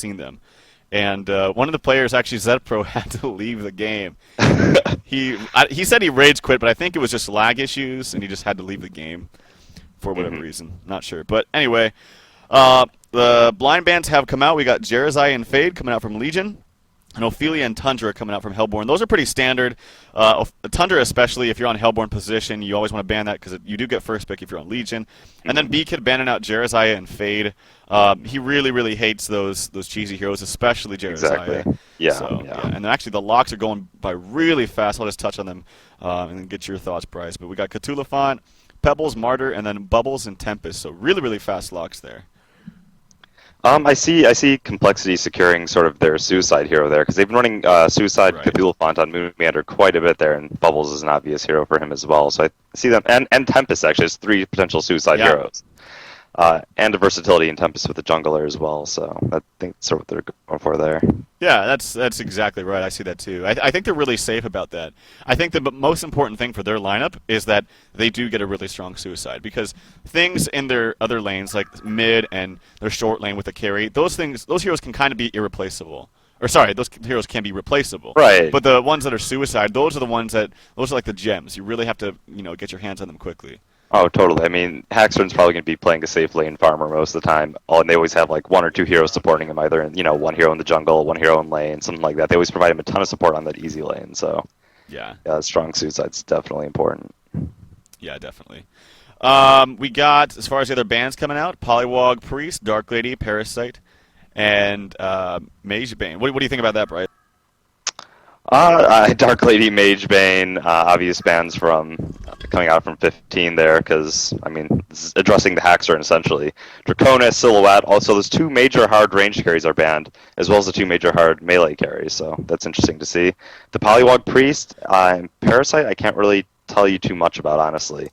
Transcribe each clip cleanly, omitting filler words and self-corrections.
seen them. And one of the players, actually Zpro, had to leave the game. He said he rage quit, but I think it was just lag issues, and he just had to leave the game for whatever reason. Not sure. But anyway, the blind bands have come out. We got Jerizai and Fade coming out from Legion, and Ophelia and Tundra coming out from Hellborn. Those are pretty standard. Tundra, especially if you're on Hellborn position, you always want to ban that because you do get first pick if you're on Legion. And then B-Kid banning out Jerizai and Fade. He really, really hates those cheesy heroes, especially Jerizai. Exactly. Yeah, so, yeah. And then actually the locks are going by really fast. I'll just touch on them and then get your thoughts, Bryce. But we got Cthulhu Font, Pebbles, Martyr, and then Bubbles and Tempest. So really, really fast locks there. I see Complexity securing sort of their suicide hero there, because they've been running Suicide Cthulhu Font on Moonmeander quite a bit there, and Bubbles is an obvious hero for him as well. So I see them, and Tempest actually has 3 potential suicide heroes. And a versatility in Tempest with the jungler as well, so I think that's sort of what they're going for there. Yeah, that's exactly right. I see that too. I think they're really safe about that. I think the most important thing for their lineup is that they do get a really strong suicide, because things in their other lanes, like mid and their short lane with the carry, those heroes can kind of be irreplaceable. Or sorry, those heroes can be replaceable. Right. But the ones that are suicide, those are like the gems. You really have to, get your hands on them quickly. Oh, totally. I mean, Haxorn's probably going to be playing a safe lane farmer most of the time, and they always have like 1 or 2 heroes supporting him, either in, 1 hero in the jungle, 1 hero in lane, something like that. They always provide him a ton of support on that easy lane, so yeah, strong suicide's definitely important. Yeah, definitely. We got, as far as the other bands coming out, Polywog Priest, Dark Lady, Parasite, and Mage Bane. What do you think about that, Bryce? Dark Lady, Mage Bane, obvious bans from coming out from 15 there, because, I mean, this is addressing the Haxorn, essentially. Draconis, Silhouette, also those 2 major hard range carries are banned, as well as the 2 major hard melee carries, so that's interesting to see. The Polywog Priest and Parasite, I can't really tell you too much about, honestly.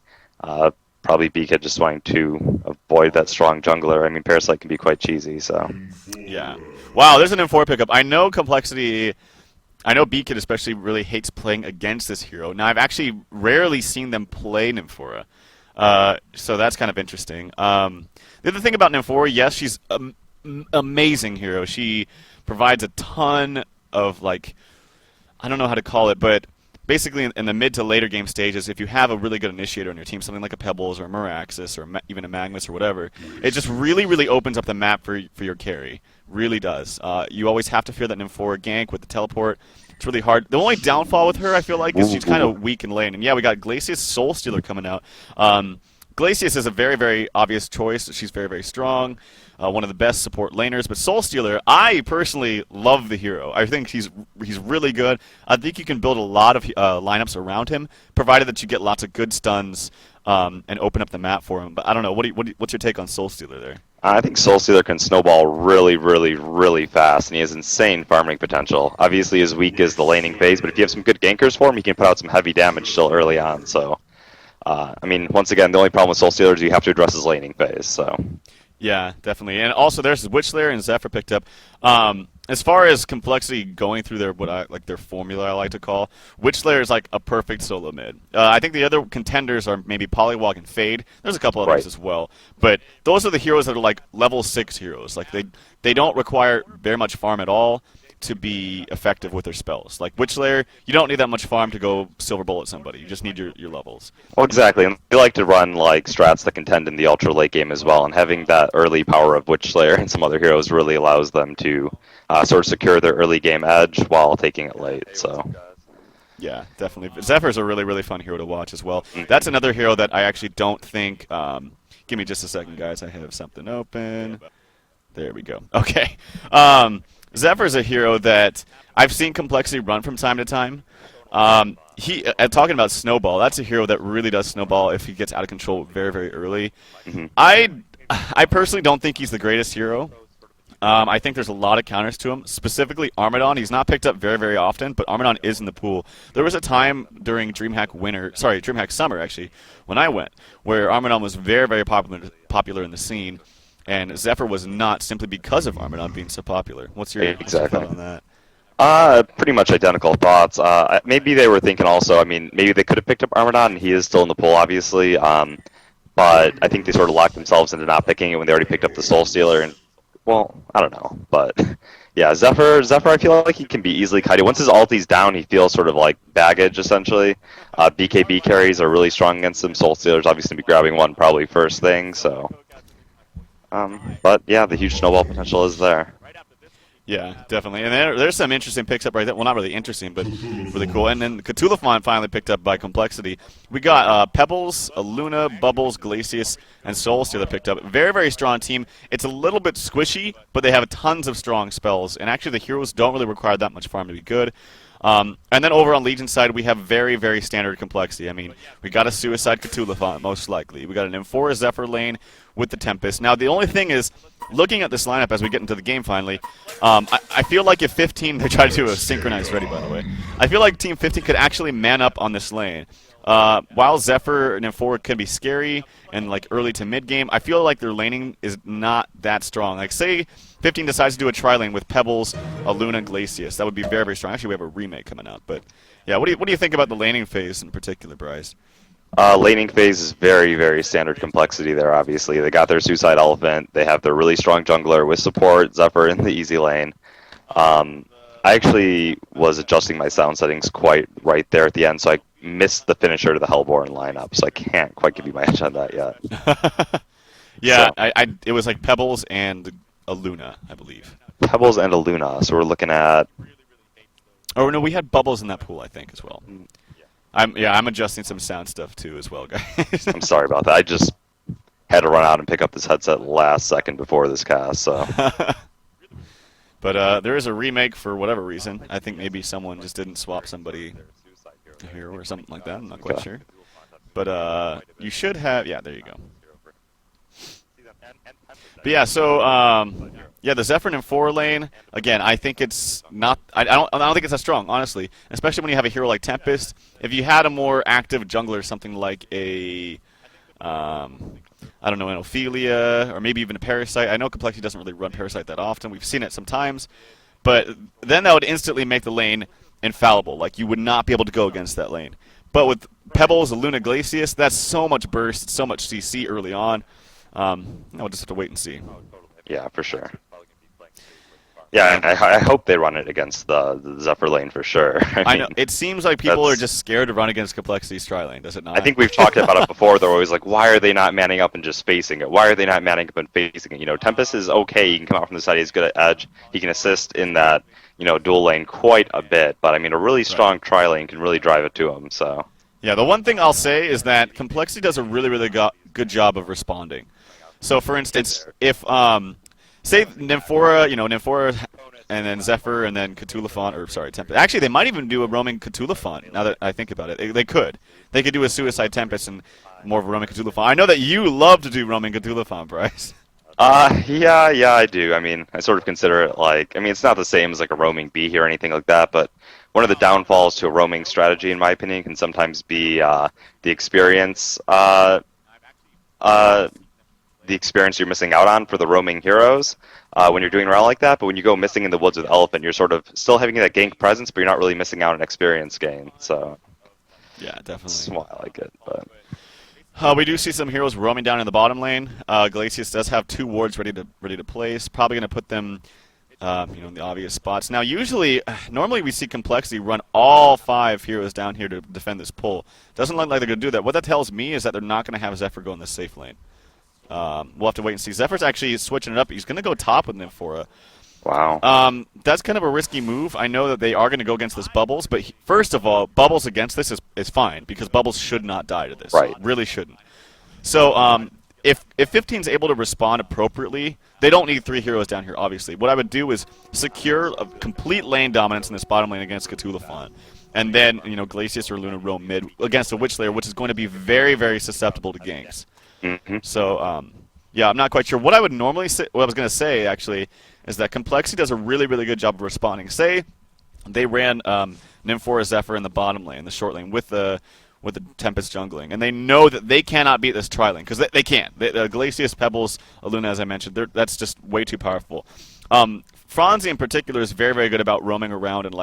Probably B-Kid just wanting to avoid that strong jungler. I mean, Parasite can be quite cheesy, so... Yeah. Wow, there's an M4 pickup. I know B-Kid especially really hates playing against this hero. Now, I've actually rarely seen them play Nymphora, so that's kind of interesting. The other thing about Nymphora, yes, she's an amazing hero. She provides a ton of, I don't know how to call it, but basically in the mid to later game stages, if you have a really good initiator on your team, something like a Pebbles or a Meraxis or even a Magnus or whatever, it just really, really opens up the map for your carry. Really does. You always have to fear that Nymphora gank with the teleport. It's really hard. The only downfall with her, I feel like, is she's kind of weak in lane. And yeah, we got Glacius Soul Stealer coming out. Glacius is a very, very obvious choice. She's very, very strong. One of the best support laners. But Soul Stealer, I personally love the hero. I think he's really good. I think you can build a lot of lineups around him, provided that you get lots of good stuns and open up the map for him. But I don't know. What's your take on Soul Stealer there? I think Soul Stealer can snowball really, really, really fast, and he has insane farming potential. Obviously, his weak is the laning phase, but if you have some good gankers for him, he can put out some heavy damage still early on. So, I mean, once again, the only problem with Soul Stealer is you have to address his laning phase. So. Yeah, definitely. And also there's Witchlayer and Zephyr picked up. As far as Complexity going through their formula, I like to call, Witchlayer is like a perfect solo mid. I think the other contenders are maybe Polywog and Fade. There's a couple others as well. But those are the heroes that are like level 6 heroes. Like they don't require very much farm at all to be effective with their spells. Like Witchlayer, you don't need that much farm to go silver bullet somebody. You just need your levels. Well, exactly. And they like to run like strats that contend in the ultra late game as well. And having that early power of Witchlayer and some other heroes really allows them to sort of secure their early game edge while taking it late. So. Yeah, definitely. Zephyr's a really, really fun hero to watch as well. That's another hero that I actually don't think... give me just a second, guys. I have something open. There we go. Okay. Zephyr's a hero that I've seen Complexity run from time to time. Talking about Snowball, that's a hero that really does snowball if he gets out of control very, very early. Mm-hmm. I personally don't think he's the greatest hero. I think there's a lot of counters to him, specifically Armadon. He's not picked up very, very often, but Armadon is in the pool. There was a time during DreamHack Summer, actually, when I went, where Armadon was very, very popular in the scene. And Zephyr was not, simply because of Armadon being so popular. What's your thought on that? Pretty much identical thoughts. Maybe they were thinking also, I mean, maybe they could have picked up Armadon, and he is still in the pool, obviously. But I think they sort of locked themselves into not picking it when they already picked up the Soul Stealer. And Well, I don't know, but yeah, Zephyr, I feel like he can be easily kited. Once his ulti's down, he feels sort of like baggage essentially. BKB carries are really strong against him. Soul Stealer's obviously going to be grabbing one probably first thing. So, but yeah, the huge snowball potential is there. Yeah, definitely. And there's some interesting picks up right there. Well, not really interesting, but really cool. And then Cthulhuphon finally picked up by Complexity. We got Pebbles, Luna, Bubbles, Glacius, and Soul Stealer picked up. Very, very strong team. It's a little bit squishy, but they have tons of strong spells. And actually, the heroes don't really require that much farm to be good. And then over on Legion's side, we have very, very standard complexity. I mean, we got a Suicide Cthulhuphon, most likely. We got an Amphora Zephyr lane with the Tempest. Now, the only thing is, looking at this lineup as we get into the game finally, I feel like if 15, they try to do a synchronized ready, by the way. I feel like Team 15 could actually man up on this lane. While Zephyr and Amphora can be scary and like early to mid game, I feel like their laning is not that strong. Like, say 15 decides to do a tri-lane with Pebbles, Luna, and Glacius. That would be very, very strong. Actually, we have a remake coming out. But yeah, what do you think about the laning phase in particular, Bryce? Laning phase is very, very standard complexity there, obviously. They got their Suicide Elephant. They have their really strong jungler with support, Zephyr in the easy lane. I actually was adjusting my sound settings quite right there at the end, so I missed the finisher to the Hellborn lineup, so I can't quite give you my edge on that yet. Yeah, So, it was like Pebbles and a Luna, I believe. Pebbles and a Luna, so we're looking at... Oh, no, we had Bubbles in that pool, I think, as well. I'm adjusting some sound stuff, too, as well, guys. I'm sorry about that. I just had to run out and pick up this headset last second before this cast, so... But there is a remake for whatever reason. I think maybe someone just didn't swap somebody here or something like that. I'm not quite sure. But you should have... Yeah, there you go. But yeah, so yeah, the Zephyr and 4 lane. Again, I think it's not. I don't think it's that strong, honestly. Especially when you have a hero like Tempest. If you had a more active jungler, something like a, I don't know, an Ophelia or maybe even a Parasite. I know Complexity doesn't really run Parasite that often. We've seen it sometimes, but then that would instantly make the lane infallible. Like you would not be able to go against that lane. But with Pebbles, Luna, Glacius, that's so much burst, so much CC early on. We'll just have to wait and see. Yeah, for sure. Yeah, and I hope they run it against the Zephyr lane for sure. I know. It seems like people are just scared to run against Complexity's tri-lane, does it not? I think we've talked about it before. They're always like, why are they not manning up and just facing it? Why are they not manning up and facing it? You know, Tempest is okay. He can come out from the side. He's good at edge. He can assist in that, dual lane quite a bit. But, I mean, a really strong tri-lane can really drive it to him, so... Yeah, the one thing I'll say is that Complexity does a really, really good job of responding. So, for instance, if, say, Nymphora, and then Zephyr, and then Tempest. Actually, they might even do a roaming Cthulhuphon, now that I think about it. They could. They could do a Suicide Tempest and more of a roaming Cthulhuphon. I know that you love to do roaming Cthulhuphon, Bryce. Yeah, I do. I mean, I sort of consider it like, it's not the same as like a roaming bee or anything like that, but one of the downfalls to a roaming strategy, in my opinion, can sometimes be the experience you're missing out on for the roaming heroes when you're doing around like that. But when you go missing in the woods with Elephant, you're sort of still having that gank presence, but you're not really missing out on experience gain. So yeah, definitely. That's why I like it. But we do see some heroes roaming down in the bottom lane. Glacius does have 2 wards ready to place. Probably going to put them in the obvious spots. Now, normally we see Complexity run all 5 heroes down here to defend this pull. Doesn't look like they're going to do that. What that tells me is that they're not going to have Zephyr go in the safe lane. We'll have to wait and see. Zephyr's actually switching it up. He's going to go top with Nymphora. Wow. That's kind of a risky move. I know that they are going to go against this Bubbles, but first of all, Bubbles against this is fine because Bubbles should not die to this. Right. Really shouldn't. So if 15 is able to respond appropriately, they don't need 3 heroes down here, obviously. What I would do is secure a complete lane dominance in this bottom lane against Cthulhuphon. And then, Glacius or Luna roam mid against a Witch Slayer, which is going to be very, very susceptible to ganks. Mm-hmm. So, yeah, I'm not quite sure. What I would normally say, what I was going to say, actually, is that Complexity does a really, really good job of responding. Say they ran Nymphora Zephyr in the bottom lane, the short lane, with the Tempest jungling, and they know that they cannot beat this tri-lane, because they can't. Glacius, Pebbles, Luna, as I mentioned, that's just way too powerful. Franzi, in particular, is very, very good about roaming around and,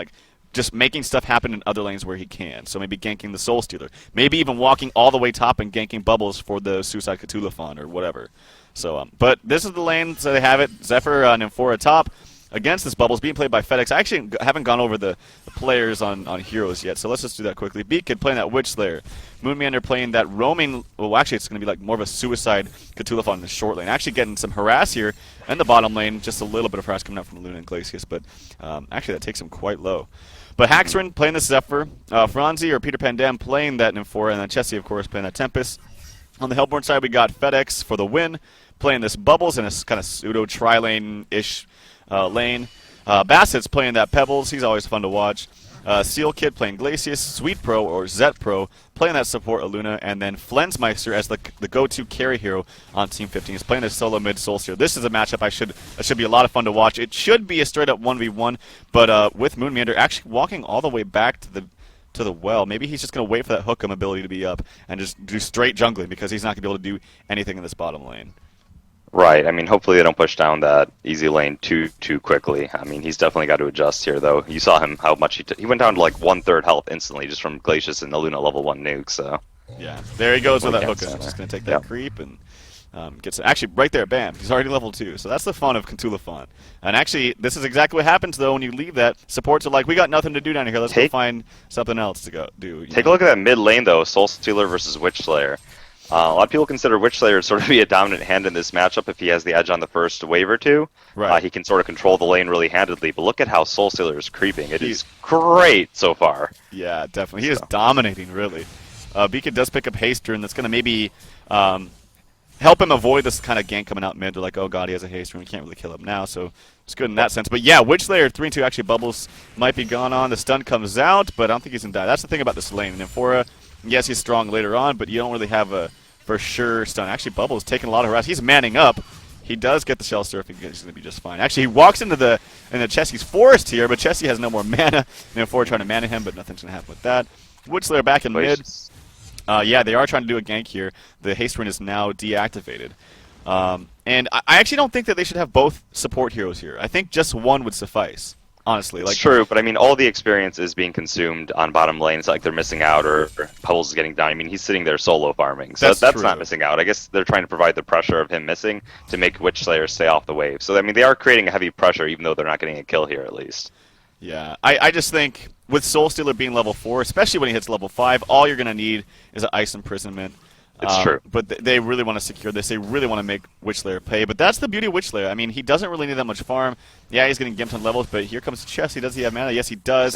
just making stuff happen in other lanes where he can. So maybe ganking the Soul Stealer. Maybe even walking all the way top and ganking Bubbles for the Suicide Cthulhuphon or whatever. So, but this is the lane, so they have it. Zephyr and Nymphora top against this Bubbles being played by FedEx. I actually haven't gone over the players on heroes yet, so let's just do that quickly. Beakid playing that Witch Slayer. Moonmeander playing that roaming, well, actually it's going to be like more of a suicide Cthulhu in the short lane. Actually getting some harass here in the bottom lane, just a little bit of harass coming out from Luna and Glacius, but actually that takes him quite low. But Haxrin playing the Zephyr, Franzi or Peter Pandem playing that Nymphora, and then Chessie, of course, playing that Tempest. On the Hellborn side, we got FedEx for the win, playing this Bubbles in a kind of pseudo tri-lane-ish lane. Bassett's playing that Pebbles. He's always fun to watch. Seal Kid playing Glacius. Sweet Pro or Zet Pro playing that support Aluna. And then Flensmeister as the go-to carry hero on Team 15. He's playing a solo mid Solstier. This is a matchup that should be a lot of fun to watch. It should be a straight-up 1v1, but with Moonmeander actually walking all the way back to the well. Maybe he's just going to wait for that Hookem ability to be up and just do straight jungling because he's not going to be able to do anything in this bottom lane. Right. I mean, hopefully they don't push down that easy lane too quickly. I mean, he's definitely got to adjust here, though. You saw him how much he went down to like 1/3 health instantly just from Glacius and the Luna level 1 nuke. So yeah, there he goes with that Hookem. Just going to take that creep and gets actually right there. Bam! He's already level 2. So that's the fun of Cthulhu. And actually, this is exactly what happens though when you leave that. Supports are like, we got nothing to do down here. Let's go find something else to go do. Take a look at that mid lane though. Soul Stealer versus Witch Slayer. A lot of people consider Witch Slayer sort of be a dominant hand in this matchup if he has the edge on the first wave or two. Right. He can sort of control the lane really handedly, but look at how Soul Stealer is creeping. It is great so far. Yeah, definitely. He is dominating, really. Beacon does pick up Haster, and that's going to maybe help him avoid this kind of gank coming out mid. They're like, oh god, he has a Haster, and we can't really kill him now, so it's good in that sense. But yeah, Witch Slayer 3-2 actually Bubbles might be gone on. The stun comes out, but I don't think he's going to die. That's the thing about this lane. And Nymphora, yes, he's strong later on, but you don't really have a for sure stun. Actually, Bubbles taking a lot of harass. He's manning up. He does get the Shell Surfing. He's going to be just fine. Actually, he walks into the Chessie's Forest here, but Chessie has no more mana. Nymphora trying to mana him, but nothing's going to happen with that. Witch Slayer back in mid. Yeah, they are trying to do a gank here. The haste rune is now deactivated. And I actually don't think that they should have both support heroes here. I think just one would suffice, honestly. It's true, but I mean, all the experience is being consumed on bottom lane. It's like they're missing out, or Pebbles is getting down. I mean, he's sitting there solo farming, so that's not missing out. I guess they're trying to provide the pressure of him missing to make Witch Slayer stay off the wave. So, I mean, they are creating a heavy pressure, even though they're not getting a kill here, at least. Yeah, I just think with Soul Stealer being level 4, especially when he hits level 5, all you're going to need is an Ice Imprisonment. It's true. But they really want to secure this. They really want to make Witch Slayer pay. But that's the beauty of Witch Slayer. I mean, he doesn't really need that much farm. Yeah, he's getting gimped on levels, but here comes Chessie. Does he have mana? Yes, he does.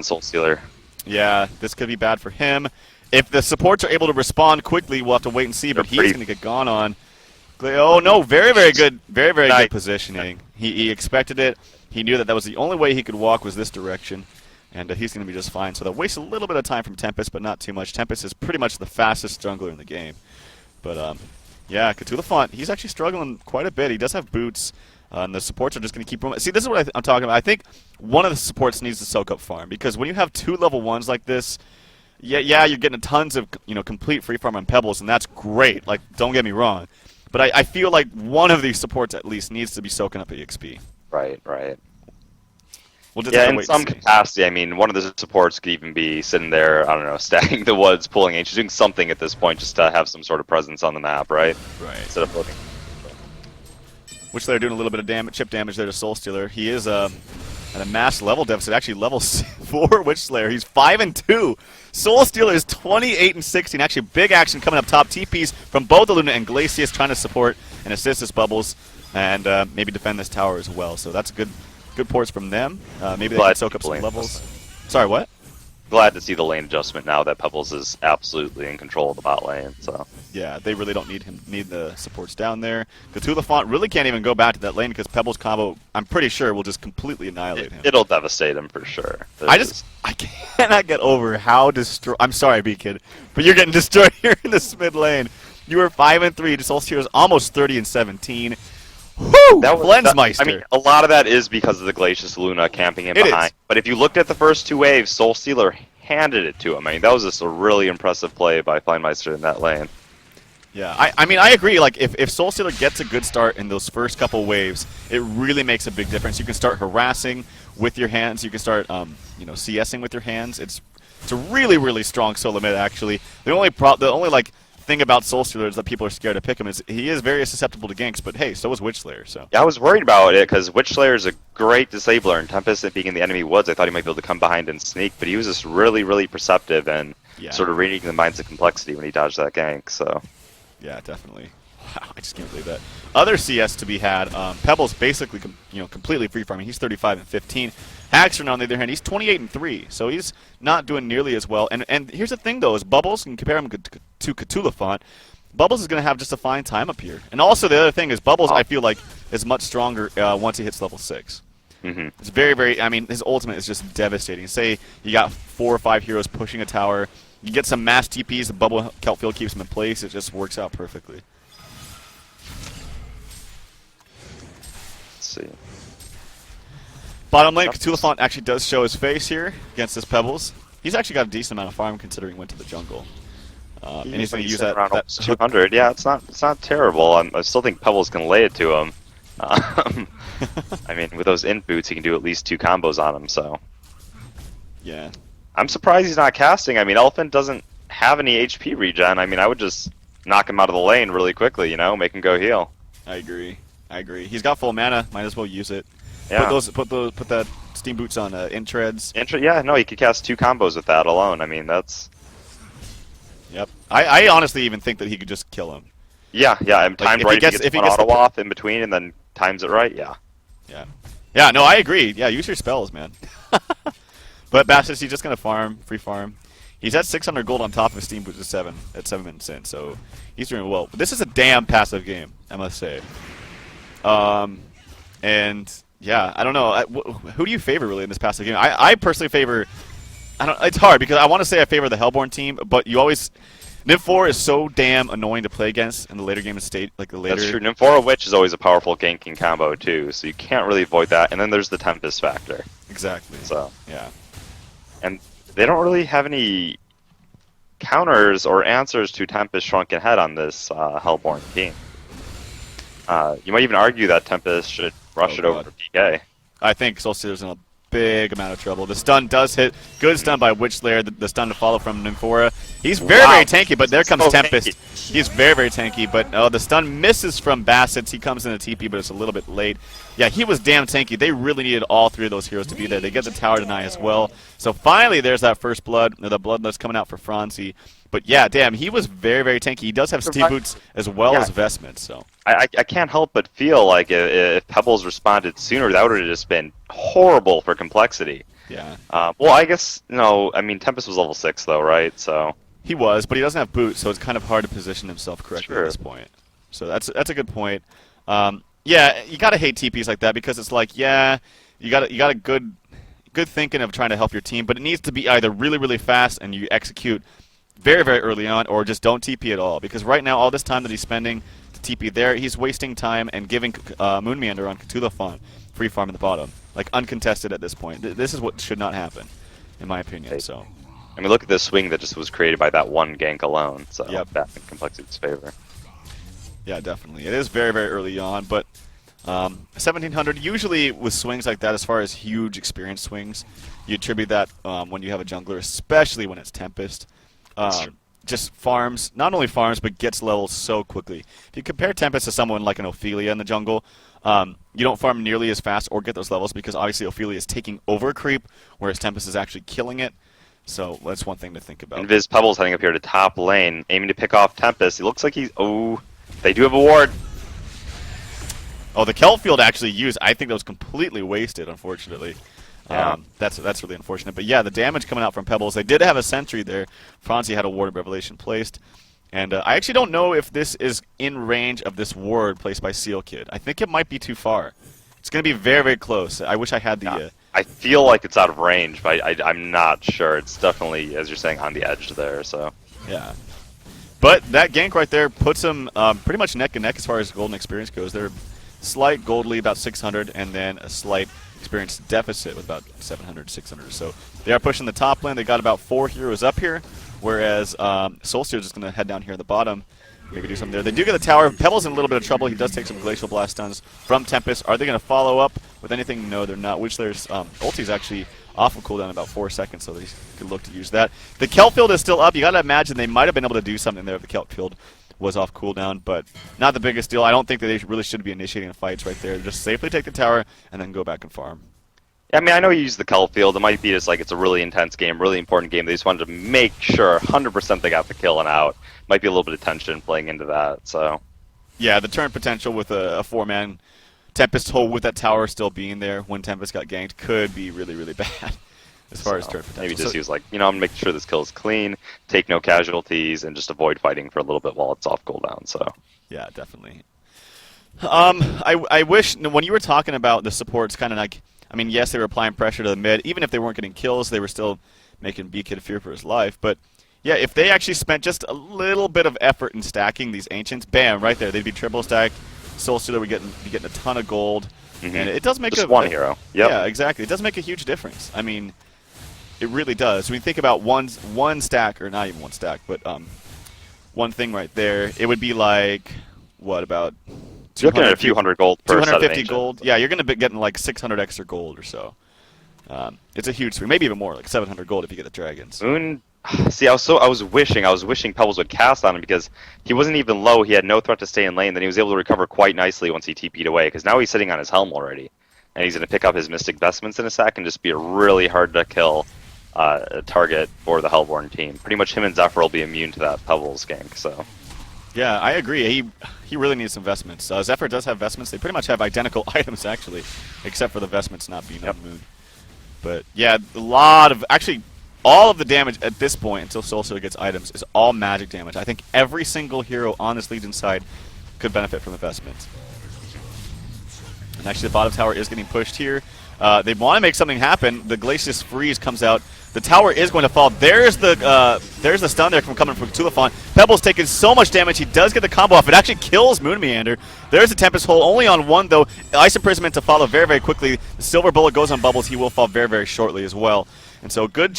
Soul Stealer. Yeah, this could be bad for him. If the supports are able to respond quickly, we'll have to wait and see, but he's going to get gone on. Oh, no, very, very good. Very, very good positioning. He expected it. He knew that was the only way he could walk was this direction. And he's going to be just fine. So they'll waste a little bit of time from Tempest, but not too much. Tempest is pretty much the fastest jungler in the game. But, yeah, Cthulhu, he's actually struggling quite a bit. He does have boots, and the supports are just going to keep roaming. See, this is what I'm talking about. I think one of the supports needs to soak up farm, because when you have 2 level 1s like this, yeah, you're getting tons of complete free farm on Pebbles, and that's great. Like, don't get me wrong. But I feel like one of these supports at least needs to be soaking up EXP. Right. We'll just in some capacity. I mean, one of the supports could even be sitting there, I don't know, stacking the woods, pulling ancients, doing something at this point just to have some sort of presence on the map, right? Right. Instead of floating. Which they're doing a little bit of chip damage there to Soul Stealer. He is at a mass level deficit, actually level 4 Witch Slayer. He's 5-2. Soul Stealer is 28-16. Actually, big action coming up top. TPs from both Luna and Glacius trying to support and assist this Bubbles and maybe defend this tower as well. So that's good ports from them. Maybe they can soak up some levels. Sorry, what? Glad to see the lane adjustment now that Pebbles is absolutely in control of the bot lane. So yeah, they really don't need the supports down there. Cthulhu really can't even go back to that lane because Pebbles combo, I'm pretty sure, will just completely annihilate him. It'll devastate him for sure. I cannot get over how I'm sorry, B-Kid, but you're getting destroyed here in this mid lane. You were 5-3. Soul Stealer is almost 30-17. Woo! Flensmeister. I mean, a lot of that is because of the Glacius Luna camping in behind. But if you looked at the first 2 waves, Soul Stealer handed it to him. I mean, that was just a really impressive play by Flensmeister in that lane. Yeah, I mean, I agree. Like, if Soul Stealer gets a good start in those first couple waves, it really makes a big difference. You can start harassing with your hands. You can start, CSing with your hands. It's a really, really strong solo mid, actually. The only like thing about Soul Stealer is that people are scared to pick him. Is he is very susceptible to ganks, but hey, so is Witch Slayer. So Yeah, I was worried about it because Witch Slayer is a great disabler, and Tempest being in the enemy woods, I thought he might be able to come behind and sneak, but he was just really, really perceptive and sort of reading the minds of complexity when he dodged that gank. So yeah, definitely. Wow, I just can't believe that. Other CS to be had. Pebbles basically, completely free farming. He's 35 and 15. Haxton, on the other hand, he's 28 and 3, so he's not doing nearly as well. And here's the thing, though, is Bubbles, and compare him to Cthulhu, Bubbles is going to have just a fine time up here. And also the other thing is Bubbles, I feel like, is much stronger once he hits level 6. Mm-hmm. It's very, very, I mean, his ultimate is just devastating. Say you got 4 or 5 heroes pushing a tower, you get some mass TPs, the bubble kelp field keeps him in place, it just works out perfectly. Let's see. Bottom lane, Cthulhu actually does show his face here against this Pebbles. He's actually got a decent amount of farm considering he went to the jungle. And he's going to use that around 200. Yeah, it's not terrible. I still think Pebbles can lay it to him. I mean, with those int boots, he can do at least 2 combos on him. So yeah, I'm surprised he's not casting. I mean, Elephant doesn't have any HP regen. I mean, I would just knock him out of the lane really quickly. Make him go heal. I agree. He's got full mana. Might as well use it. Yeah. Put that steam boots on Intreads. Yeah, no, he could cast 2 combos with that alone. I mean, that's. Yep. I honestly even think that he could just kill him. Yeah. I'm timed right. If he gets auto off in between and then times it right. Yeah. Yeah. No, I agree. Yeah, use your spells, man. But Bastis, he's just gonna free farm. He's at 600 gold on top of his steam boots at 7 minutes in, so he's doing well. But this is a damn passive game, I must say. And yeah, I don't know. Who do you favor really in this passive game? I personally favor. It's hard because I want to say I favor the Hellborn team, but you always. Nymph4 is so damn annoying to play against in the later game of state, like the later. That's true. Nymph4 Witch is always a powerful ganking combo too, so you can't really avoid that. And then there's the Tempest factor. Exactly. So yeah. And they don't really have any counters or answers to Tempest Shrunken Head on this Hellborn team. You might even argue that Tempest should rush it over to PK. I think Soul Stealer's in a big amount of trouble. The stun does hit. Good stun by Witch Slayer. The stun to follow from Nymphora. He's very, very tanky, but there comes Tempest. Tanky. He's very, very tanky, but the stun misses from Bassett. He comes in a TP, but it's a little bit late. Yeah, he was damn tanky. They really needed all 3 of those heroes to be there. They get the tower deny as well. So finally, there's that first blood. The bloodlust coming out for Franzi. But yeah, damn, he was very, very tanky. He does have steam boots as well as vestments. So I can't help but feel like if Pebbles responded sooner, that would have just been horrible for complexity. Yeah. Well, I guess no. I mean, Tempest was level 6 though, right? So he was, but he doesn't have boots, so it's kind of hard to position himself correctly at this point. So that's a good point. Yeah, you gotta hate TPs like that because it's like, yeah, you got a good thinking of trying to help your team, but it needs to be either really, really fast and you execute very, very early on, or just don't TP at all. Because right now, all this time that he's spending to TP there, he's wasting time and giving Moon Meander on Cthulhu free farm in the bottom, like uncontested at this point. This is what should not happen, in my opinion. So, I mean, look at this swing that just was created by that one gank alone. So that in complexity's favor. Yeah, definitely. It is very, very early on, but 1700 usually with swings like that, as far as huge experience swings, you attribute that when you have a jungler, especially when it's Tempest. Just farms, not only farms, but gets levels so quickly. If you compare Tempest to someone like an Ophelia in the jungle, you don't farm nearly as fast or get those levels because obviously Ophelia is taking over creep, whereas Tempest is actually killing it. So that's one thing to think about. And Viz Pebbles heading up here to top lane, aiming to pick off Tempest. He looks like he's... Oh, they do have a ward. Oh, the kelp field actually used. I think that was completely wasted, unfortunately. Yeah. That's really unfortunate. But yeah, the damage coming out from Pebbles. They did have a sentry there. Franzi had a ward of revelation placed. And I actually don't know if this is in range of this ward placed by Seal Kid. I think it might be too far. It's going to be very, very close. I wish I had the... Yeah. I feel like it's out of range, but I'm not sure. It's definitely, as you're saying, on the edge there. So yeah. But that gank right there puts them pretty much neck and neck as far as golden experience goes. They're slight gold lead, about 600, and then a slight experience deficit with about 700, 600. So they are pushing the top lane. They got about 4 heroes up here, whereas Soul Stealer is just going to head down here at the bottom. maybe do something there. They do get the tower. Pebble's in a little bit of trouble. He does take some Glacial Blast stuns from Tempest. Are they going to follow up with anything? No, they're not. Witchslayer's ulti is actually off of cooldown in about 4 seconds, so they could look to use that. The Kelp field is still up. You got to imagine they might have been able to do something there if the Kelp field was off cooldown, but not the biggest deal. I don't think that they really should be initiating fights right there. Just safely take the tower and then go back and farm. Yeah, I mean, I know you use the Kelp field. It might be just like it's a really intense game, really important game. They just wanted to make sure 100% they got the kill and out. Might be a little bit of tension playing into that. So, yeah, the turn potential with a 4-man Tempest hold with that tower still being there when Tempest got ganked could be really, really bad as far as turn potential. Maybe just use like, I'm going to make sure this kill is clean, take no casualties, and just avoid fighting for a little bit while it's off cooldown. So, yeah, definitely. I wish when you were talking about the supports, kind of like, I mean, yes, they were applying pressure to the mid. Even if they weren't getting kills, they were still making B-Kid fear for his life. But yeah, if they actually spent just a little bit of effort in stacking these Ancients, bam, right there, they'd be triple stacked. Soul Stealer would be getting a ton of gold. And it does make just one hero. Yep. Yeah, exactly. It does make a huge difference. I mean, it really does. When you think about one stack, or not even one stack, but one thing right there, it would be like, what, about... You're looking at a few hundred gold per 250 gold. Yeah, you're going to be getting like 600 extra gold or so. It's a huge swing, maybe even more, like 700 gold if you get the dragons. Moon, see, I was wishing Pebbles would cast on him because he wasn't even low. He had no threat to stay in lane. Then he was able to recover quite nicely once he TP'd away. Because now he's sitting on his helm already, and he's going to pick up his Mystic Vestments in a sec and just be a really hard to kill target for the Hellborn team. Pretty much him and Zephyr will be immune to that Pebbles gank. So. Yeah, I agree. He really needs some vestments. Zephyr does have vestments. They pretty much have identical items, actually, except for the vestments not being on the moon. But, yeah, actually, all of the damage at this point, until Soul Stealer gets items, is all magic damage. I think every single hero on this Legion side could benefit from the vestments. And actually, the bottom tower is getting pushed here. They want to make something happen. The Glacius Freeze comes out. The tower is going to fall. There's the stun there coming from Tulifon. Pebble's taking so much damage. He does get the combo off. It actually kills Moon Meander. There's a Tempest Hole only on one, though. Ice Imprisonment to follow very, very quickly. The Silver Bullet goes on Bubbles. He will fall very, very shortly as well. And so good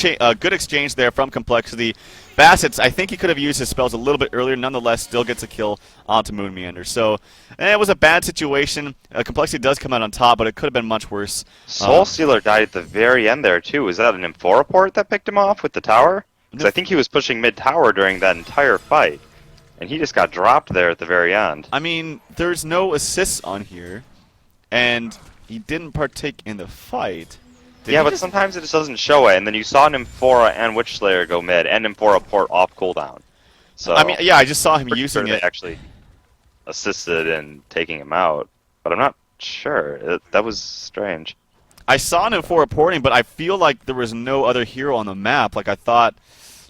exchange there from Complexity. Bassett's, I think he could have used his spells a little bit earlier. Nonetheless, still gets a kill onto Moon Meander. So it was a bad situation. Complexity does come out on top, but it could have been much worse. Soul Stealer died at the very end there, too. Was that an Amphora port that picked him off with the tower? Because I think he was pushing mid-tower during that entire fight. And he just got dropped there at the very end. I mean, there's no assists on here. And he didn't partake in the fight. Yeah, but sometimes it just doesn't show it, and then you saw Nymphora and Witchslayer go mid, and Nymphora port off cooldown. So I mean, yeah, I just saw him using it. They actually assisted in taking him out, but I'm not sure. That was strange. I saw Nymphora porting, but I feel like there was no other hero on the map. Like I thought,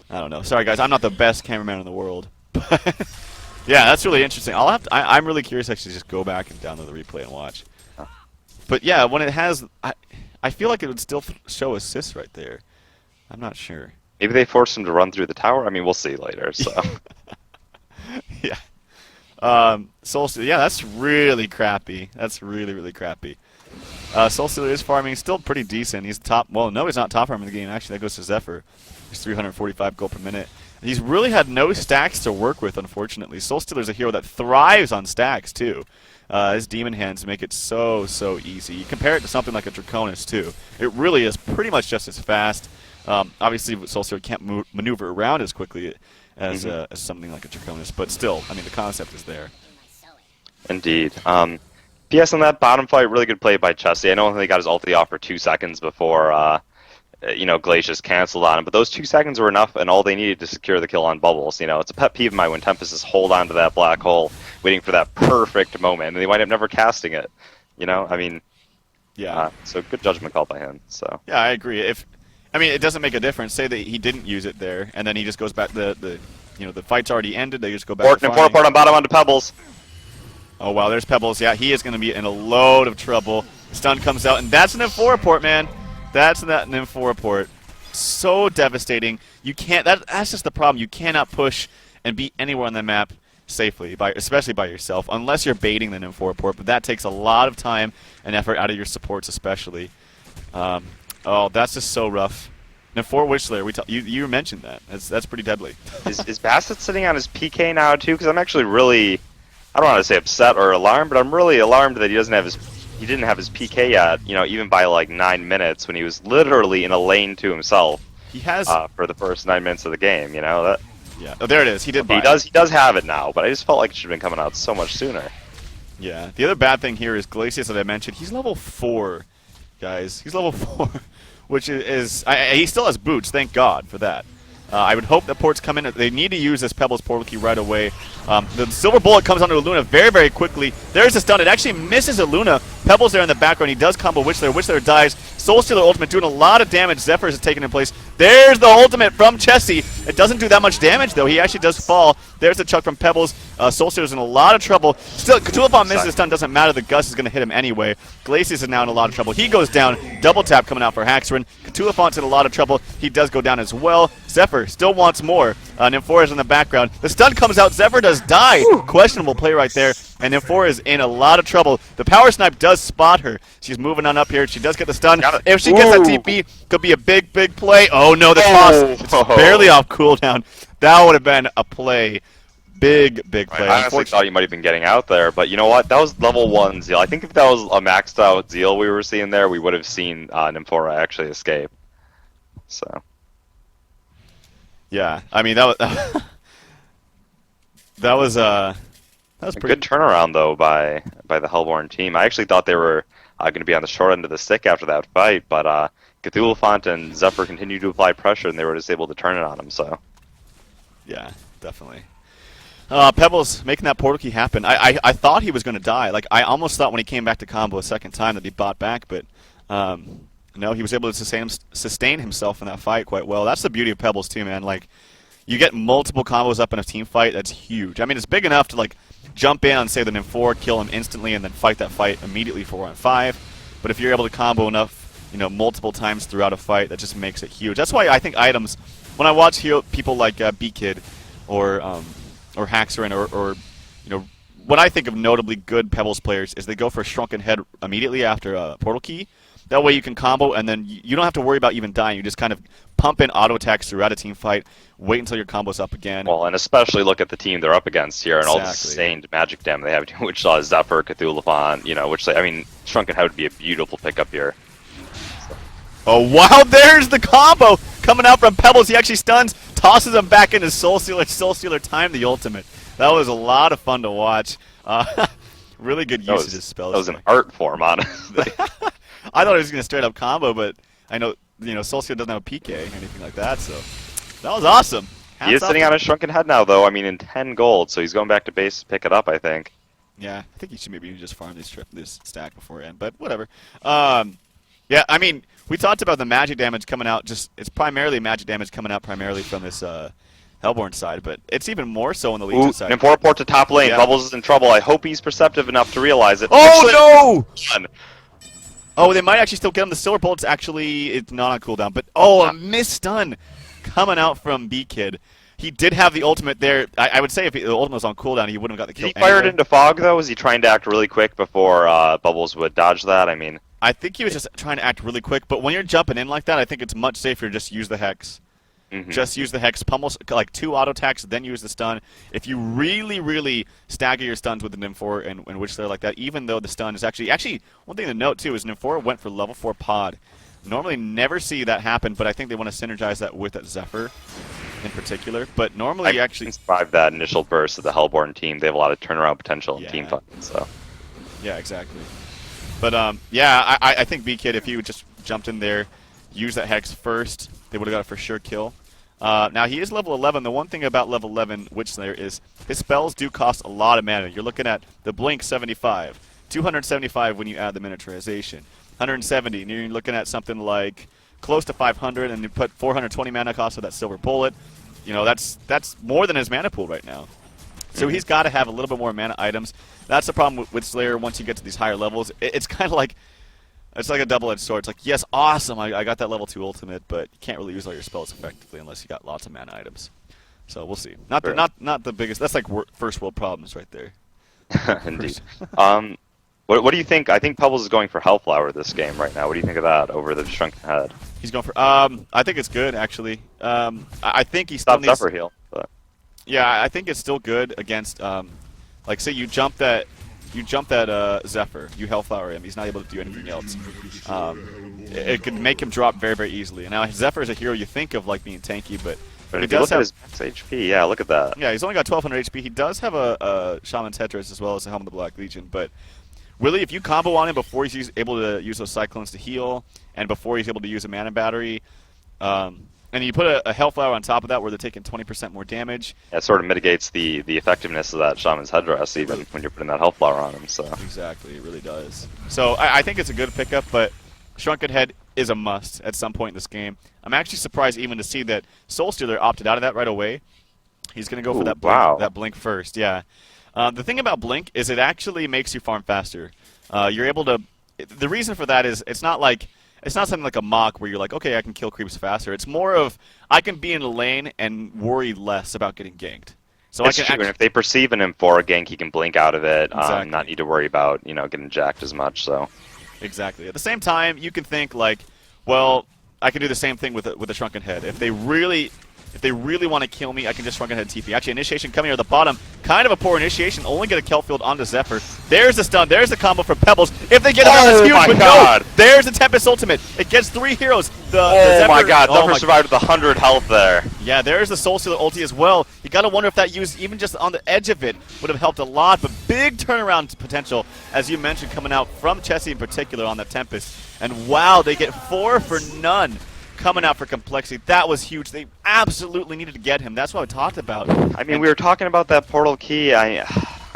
I don't know. Sorry guys, I'm not the best cameraman in the world. But yeah, that's really interesting. I'm really curious to actually just go back and download the replay and watch. But yeah, when it has. I feel like it would still show assists right there. I'm not sure. Maybe they forced him to run through the tower? I mean, we'll see later, so. Yeah. Soul Stealer, yeah, that's really crappy. That's really, really crappy. Soul Stealer is farming still pretty decent. He's top. Well, no, he's not top farm in the game. Actually, that goes to Zephyr. He's 345 gold per minute. He's really had no stacks to work with, unfortunately. Soul Stealer's a hero that thrives on stacks, too. His Demon Hands make it so easy. You compare it to something like a Draconis, too. It really is pretty much just as fast. Obviously, Soul Stealer can't maneuver around as quickly as something like a Draconis, but still, I mean, the concept is there. Indeed. PS on that bottom fight, really good play by Chesty. I know he got his ulti off for 2 seconds before Glacius canceled on him, but those 2 seconds were enough, and all they needed to secure the kill on Bubbles. It's a pet peeve of mine when Tempests hold on to that black hole, waiting for that perfect moment, and they wind up never casting it. I mean, yeah. So good judgment call by him. So yeah, I agree. It doesn't make a difference. Say that he didn't use it there, and then he just goes back. The fight's already ended. They just go back. Port on bottom onto Pebbles. Oh wow, there's Pebbles. Yeah, he is going to be in a load of trouble. Stun comes out, and that's an Nymphora port, man. That's that Nymphora port. So devastating. You can't. That's just the problem. You cannot push and be anywhere on the map safely, especially by yourself, unless you're baiting the Nymphora port. But that takes a lot of time and effort out of your supports, especially. Oh, that's just so rough. N4 Witchslayer, you mentioned that. That's pretty deadly. Is Bassett sitting on his PK now too? Because I'm actually really, I don't want to say upset or alarmed, but I'm really alarmed that he didn't have his PK yet. You know, even by like 9 minutes when he was literally in a lane to himself. He has for the first 9 minutes of the game. You know that. Yeah. Oh, there it is. He did. Buy He does have it now, but I just felt like it should have been coming out so much sooner. Yeah. The other bad thing here is Glacius, that I mentioned. He's level 4, guys. He's level 4, which he still has boots. Thank God for that. I would hope that ports come in. They need to use this Pebbles portal key right away. The silver bullet comes onto Illuna very, very quickly. There's a stun. It actually misses Illuna. Pebbles there in the background. He does combo Witchslayer. Witchslayer dies. Soul Stealer ultimate doing a lot of damage. Zephyr's is taking in place. There's the ultimate from Chessie. It doesn't do that much damage, though. He actually does fall. There's the chuck from Pebbles. Soul Stealer's in a lot of trouble. Still, Cthulhuphon misses the stun. Doesn't matter. The Gus is going to hit him anyway. Glacius is now in a lot of trouble. He goes down. Double tap coming out for Haxorin. Cthulhuphon's in a lot of trouble. He does go down as well. Zephyr still wants more. Nymphora is in the background. The stun comes out. Zephyr does die. Questionable play right there. And Nymphora is in a lot of trouble. The power snipe does spot her. She's moving on up here. She does get the stun. If she gets that TP, could be a big, big play. Oh, no, the toss. It's barely off cooldown. That would have been a play. Big, big play. I honestly thought you might have been getting out there, but you know what? That was level 1 Zeal. I think if that was a maxed out Zeal we were seeing there, we would have seen Nymphora actually escape. So. Yeah, I mean, that was... that was pretty good turnaround, though, by the Hellborn team. I actually thought they were going to be on the short end of the stick after that fight, but Cthulhuphon and Zephyr continued to apply pressure, and they were just able to turn it on him, so... Yeah, definitely. Pebbles making that portal key happen. I thought he was going to die. Like, I almost thought when he came back to combo a second time that he bought back, but no, he was able to sustain himself in that fight quite well. That's the beauty of Pebbles too, man. Like, you get multiple combos up in a team fight. That's huge. I mean, it's big enough to like jump in on, say, the Nymphora, kill him instantly, and then fight that fight immediately for 1-5. But if you're able to combo enough, you know, multiple times throughout a fight, that just makes it huge. That's why I think items. When I watch people like B-Kid or Haxorin or you know, what I think of notably good Pebbles players is they go for a Shrunken Head immediately after a portal key. That way you can combo, and then you don't have to worry about even dying. You just kind of pump in auto attacks throughout a team fight, wait until your combo's up again. Well, and especially look at the team they're up against here and all the sustained magic damage they have, which Zephyr, Cthulhuphon, you know, which, I mean, Shrunken Head would be a beautiful pickup here. So. Oh, wow, there's the combo coming out from Pebbles. He actually stuns, tosses him back into Soul Stealer. Soul Stealer timed the ultimate. That was a lot of fun to watch. Really good use of his spells. That was an art form, honestly. I thought he was going to straight up combo, but I know, you know, Soul Stealer doesn't have a PK or anything like that, so that was awesome. He is sitting on a Shrunken Head now, though. I mean, in 10 gold, so he's going back to base to pick it up, I think. Yeah, I think he should maybe just farm this stack beforehand, but whatever. Yeah, I mean, we talked about the magic damage coming out. It's primarily magic damage coming out primarily from this Hellborn side, but it's even more so on the Legion side. Nymphora port to top lane. Yeah. Bubbles is in trouble. I hope he's perceptive enough to realize it. Oh, no! Oh, they might actually still get him. The Silver Bullet's actually, it's not on cooldown, but a missed stun coming out from B-Kid. He did have the ultimate there. I would say if the ultimate was on cooldown, he wouldn't have got the kill. He fired into Fog, though? Was he trying to act really quick before Bubbles would dodge that? I mean... I think he was just trying to act really quick, but when you're jumping in like that, I think it's much safer to just use the Hex. Just use the Hex, pummel, like 2 auto attacks, then use the stun. If you really, really stagger your stuns with the Nymphora and Witchslayer like that, even though the stun is actually, one thing to note too is Nymphora went for level 4 pod. Normally never see that happen, but I think they want to synergize that with that Zephyr in particular. But normally I actually survive that initial burst of the Hellborn team. They have a lot of turnaround potential in team fighting, so. Yeah, exactly. But yeah, I think B-Kid, if he would just jumped in there, use that Hex first, they would have got a for sure kill. Now, he is level 11. The one thing about level 11 Witchslayer is his spells do cost a lot of mana. You're looking at the Blink 75, 275 when you add the miniaturization, 170, and you're looking at something like close to 500, and you put 420 mana cost of that Silver Bullet. You know, that's more than his mana pool right now. So he's got to have a little bit more mana items. That's the problem with Slayer once you get to these higher levels. It's kind of like... It's like a double-edged sword. It's like, yes, awesome, I got that level 2 ultimate, but you can't really use all your spells effectively unless you got lots of mana items. So we'll see. Not the biggest. That's like first world problems right there. Indeed. What do you think? I think Pebbles is going for Hellflower this game right now. What do you think of that over the Shrunken Head? He's going for. I think it's good actually. I think he still Stop needs. Zephyr heal. But. Yeah, I think it's still good against. Like say you jump that Zephyr, you Hellflower him. He's not able to do anything else. It could make him drop very, very easily. And now Zephyr is a hero you think of like being tanky, but But he if you does look at have. his max HP, yeah, look at that. Yeah, he's only got 1,200 HP. He does have a Shaman Tetris as well as a Helm of the Black Legion, but really, if you combo on him before he's able to use those Cyclones to heal, and before he's able to use a Mana Battery, and you put a Hellflower on top of that where they're taking 20% more damage. It sort of mitigates the effectiveness of that Shaman's Headdress, even when you're putting that Hellflower on him. So Exactly, it really does. So I think it's a good pickup, but Shrunken Head is a must at some point in this game. I'm actually surprised even to see that Soul Stealer opted out of that right away. He's going to go for that blink, wow. that blink first, yeah. The thing about Blink is it actually makes you farm faster. You're able to. The reason for that is it's not something like a mock where you're like, okay, I can kill creeps faster. It's more of I can be in a lane and worry less about getting ganked. So it's true, and if they perceive an M4 gank, he can blink out of it, Exactly. not need to worry about getting jacked as much. So Exactly. At the same time, you can think like, well, I can do the same thing with a Shrunken Head. If they really want to kill me, I can just Shrunken Head TP. Actually, initiation coming here at the bottom. Kind of a poor initiation. Only get a Kelp Field onto Zephyr. There's the stun. There's the combo for Pebbles. If they get around this huge, my but God. no. There's the Tempest Ultimate. It gets 3 heroes. The oh my God, oh Zephyr my survived with 100 health there. Yeah, there's the Soul Stealer ulti as well. You gotta wonder if that use, even just on the edge of it, would have helped a lot. But big turnaround potential, as you mentioned, coming out from Chessie in particular on that Tempest. And wow, they get 4 for none coming out for Complexity. That was huge. They absolutely needed to get him. That's what I talked about. I mean, we were talking about that portal key. I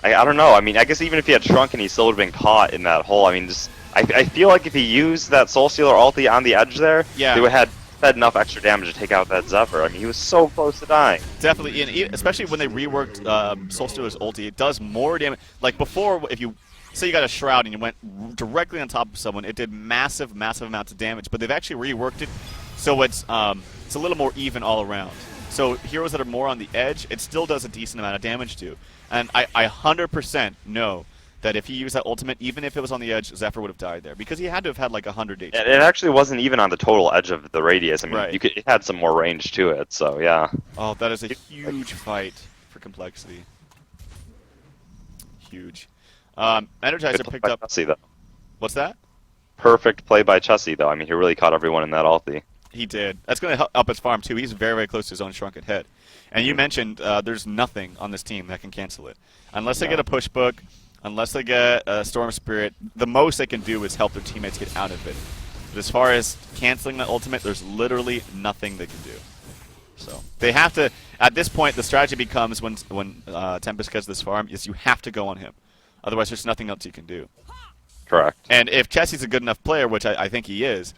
don't know. I mean, I guess even if he had shrunken, he still would have been caught in that hole. I mean, I feel like if he used that Soul Stealer ulti on the edge there, Yeah. they would have had enough extra damage to take out that Zephyr. I mean, he was so close to dying. Definitely, and especially when they reworked Soul Stealer's ulti, it does more damage. Like before, if you say you got a Shroud and you went directly on top of someone, it did massive, massive amounts of damage. But they've actually reworked it so it's a little more even all around. So heroes that are more on the edge, it still does a decent amount of damage to. And I 100% know that if he used that ultimate, even if it was on the edge, Zephyr would have died there. Because he had to have had like 100 HP. And it actually wasn't even on the total edge of the radius. I mean, Right. it had some more range to it, so yeah. Oh, that is a huge fight for Complexity. Huge. Energizer Good play picked by up... Chessie, though. What's that? Perfect play by Chessie, though. I mean, he really caught everyone in that ulti. He did. That's going to help up his farm, too. He's very, very close to his own Shrunken Head. And you mentioned there's nothing on this team that can cancel it. Unless they get a push book, unless they get a Storm Spirit, the most they can do is help their teammates get out of it. But as far as canceling the ultimate, there's literally nothing they can do. So they have to, at this point, the strategy becomes when Tempest gets this farm, is you have to go on him. Otherwise, there's nothing else you can do. Correct. And if Chessie's a good enough player, which I think he is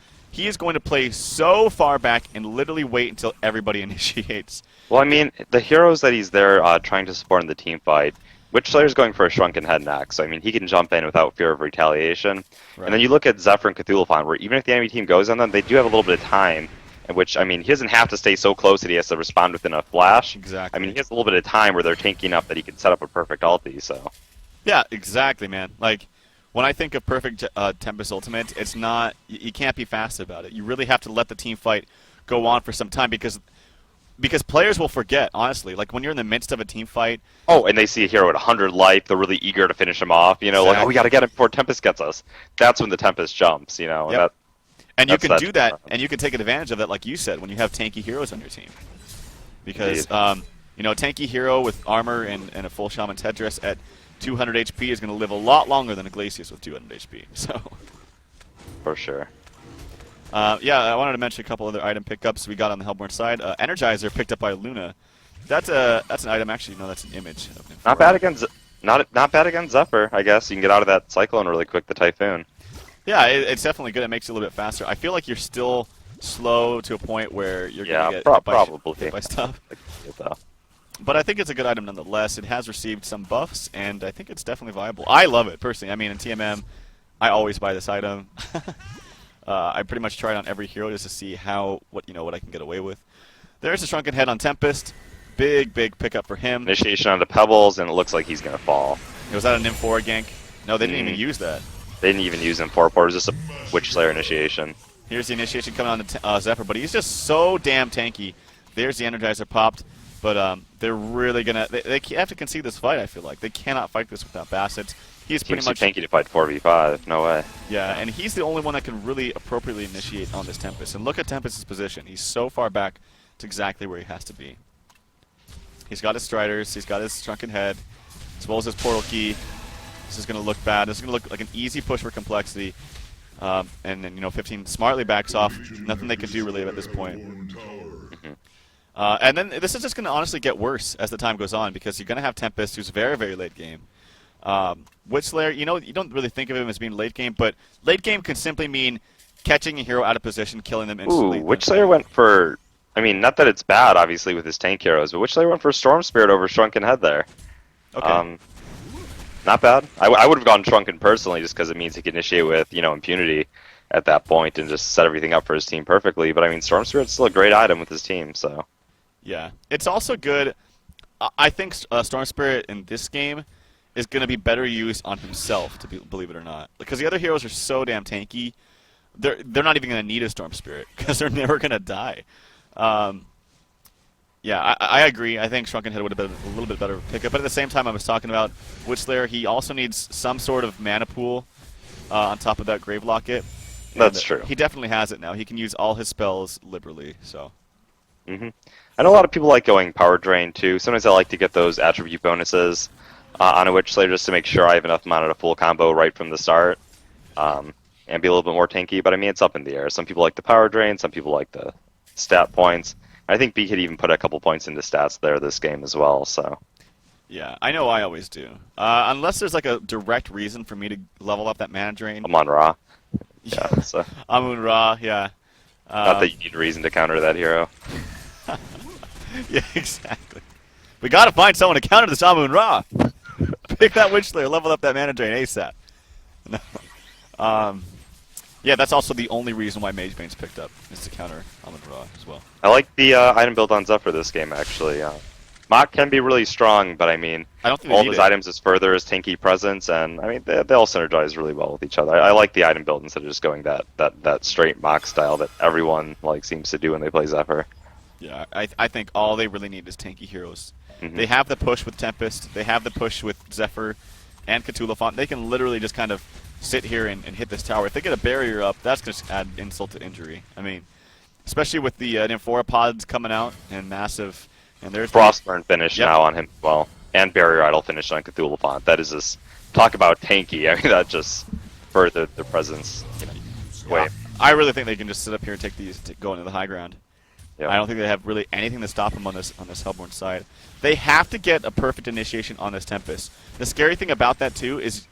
going to play so far back and literally wait until everybody initiates. Well, I mean, the heroes that he's there trying to support in the team fight, which Slayer's going for a Shrunken Head next, so I mean, he can jump in without fear of retaliation. Right. And then you look at Zephyr and Cthulhuphon, where even if the enemy team goes on them, they do have a little bit of time, in which, I mean, he doesn't have to stay so close that he has to respond within a flash. Exactly. I mean, he has a little bit of time where they're tanking up that he can set up a perfect ulti, so... Yeah, exactly, man. Like, when I think of perfect Tempest Ultimate, it's not... You can't be fast about it. You really have to let the team fight go on for some time because players will forget, honestly. Like, when you're in the midst of a team fight... Oh, and they see a hero at 100 life, they're really eager to finish him off, you know, like, oh, we gotta get him before Tempest gets us. That's when the Tempest jumps, you know, Yep. And you that's can do that, and you can take advantage of that, like you said, when you have tanky heroes on your team. Because, tanky hero with armor and a full Shaman Tetris at 200 HP is going to live a lot longer than a Glacius with 200 HP. So, For sure. I wanted to mention a couple other item pickups we got on the Hellborn side. Energizer picked up by Luna. That's an item. Actually, no, that's an image. Of Not bad against Zephyr, I guess. You can get out of that Cyclone really quick, the Typhoon. Yeah, it's definitely good. It makes it a little bit faster. I feel like you're still slow to a point where you're going to get hit by stuff. But I think it's a good item nonetheless. It has received some buffs, and I think it's definitely viable. I love it, personally. I mean, in TMM, I always buy this item. I pretty much try it on every hero just to see what I can get away with. There's a Shrunken Head on Tempest. Big pickup for him. Initiation onto Pebbles, and it looks like he's going to fall. Was that an M4 gank? No, they didn't even use that. They didn't even use N4 port. It was just a Witch Slayer initiation. Here's the initiation coming on to Zephyr, but he's just so damn tanky. There's the Energizer popped, but they're really gonna. They have to concede this fight. I feel like they cannot fight this without Bassett. He's pretty much tanky to fight 4v5. No way. Yeah, and he's the only one that can really appropriately initiate on this Tempest. And look at Tempest's position. He's so far back to exactly where he has to be. He's got his Striders. He's got his Shrunken Head, as well as his Portal Key. This is going to look bad. This is going to look like an easy push for Complexity. And then, 15 smartly backs off. Nothing they can do really at this point. And then this is just going to honestly get worse as the time goes on because you're going to have Tempest, who's very, very late game. Witch Slayer, you don't really think of him as being late game, but late game can simply mean catching a hero out of position, killing them instantly. Ooh, Witch Slayer went for, I mean, not that it's bad, obviously, with his tank heroes, but Witch Slayer went for Storm Spirit over Shrunken Head there. Okay. Not bad. I would have gone Shrunken personally just because it means he can initiate with, impunity at that point and just set everything up for his team perfectly. But, I mean, Storm Spirit's still a great item with his team, so. Yeah. It's also good. I think Storm Spirit in this game is going to be better used on himself, believe it or not. Because the other heroes are so damn tanky, they're not even going to need a Storm Spirit because they're never going to die. Yeah, I agree. I think Shrunken Head would have been a little bit better pickup. But at the same time, I was talking about Witch Slayer. He also needs some sort of mana pool on top of that Grave Locket. That's true. He definitely has it now. He can use all his spells liberally. So. I know a lot of people like going Power Drain, too. Sometimes I like to get those attribute bonuses on a Witch Slayer just to make sure I have enough mana to full combo right from the start and be a little bit more tanky. But I mean, it's up in the air. Some people like the Power Drain, some people like the stat points. I think B could even put a couple points into stats there this game as well. So. Yeah, I know I always do. Unless there's like a direct reason for me to level up that Mana Drain. Amon-Ra. Yeah. So. Amun-Ra, yeah. Not that you need a reason to counter that hero. Yeah, exactly. We gotta find someone to counter this Amun-Ra. Pick that Witch Slayer, level up that Mana Drain ASAP. No. Yeah, that's also the only reason why Mage Bane's picked up, is to counter Amun-Ra as well. I like the item build on Zephyr this game, actually. Mach can be really strong, but I mean, I don't think all his items is further his tanky presence, and I mean, they all synergize really well with each other. I like the item build instead of just going that straight Mach style that everyone seems to do when they play Zephyr. Yeah, I think all they really need is tanky heroes. They have the push with Tempest, they have the push with Zephyr and Cthulhu. They can literally just kind of sit here and hit this tower. If they get a barrier up, that's going to add insult to injury. I mean, especially with the Nymphora pods coming out and massive. And there's Frostburn finish now on him as well, and Barrier Idol finish on Cthulhu. That is just, talk about tanky. I mean, that just furthered the presence. Way. I really think they can just sit up here and take these, go into the high ground. Yeah. I don't think they have really anything to stop them on this Hellborn side. They have to get a perfect initiation on this Tempest. The scary thing about that too is